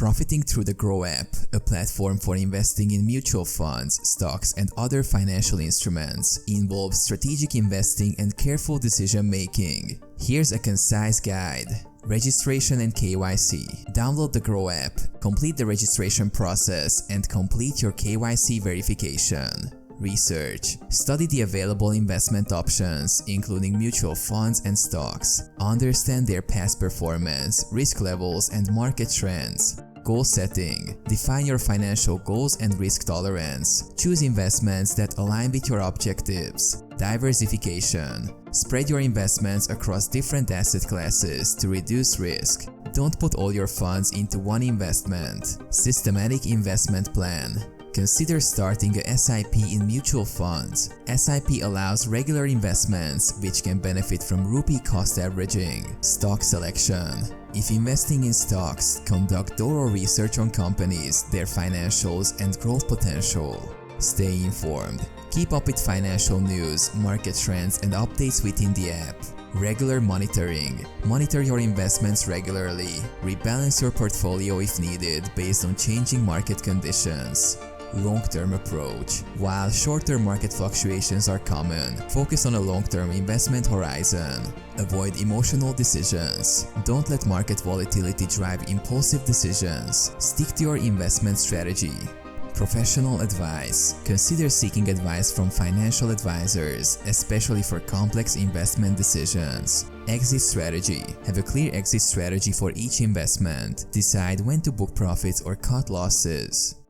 Profiting through the Groww app, a platform for investing in mutual funds, stocks, and other financial instruments, involves strategic investing and careful decision-making. Here's a concise guide. Registration and KYC. Download the Groww app, complete the registration process, and complete your KYC verification. Research. Study the available investment options, including mutual funds and stocks. Understand their past performance, risk levels, and market trends. Goal setting. Define your financial goals and risk tolerance. Choose investments that align with your objectives. Diversification. Spread your investments across different asset classes to reduce risk. Don't put all your funds into one investment. Systematic investment plan. Consider starting a SIP in mutual funds. SIP allows regular investments which can benefit from rupee cost averaging. Stock selection. If investing in stocks, conduct thorough research on companies, their financials, and growth potential. Stay informed. Keep up with financial news, market trends, and updates within the app. Regular monitoring. Monitor your investments regularly. Rebalance your portfolio if needed based on changing market conditions. Long-term approach. While short-term market fluctuations are common, focus on a long-term investment horizon. Avoid emotional decisions. Don't let market volatility drive impulsive decisions. Stick to your investment strategy. Professional advice. Consider seeking advice from financial advisors, especially for complex investment decisions. Exit strategy. Have a clear exit strategy for each investment. Decide when to book profits or cut losses.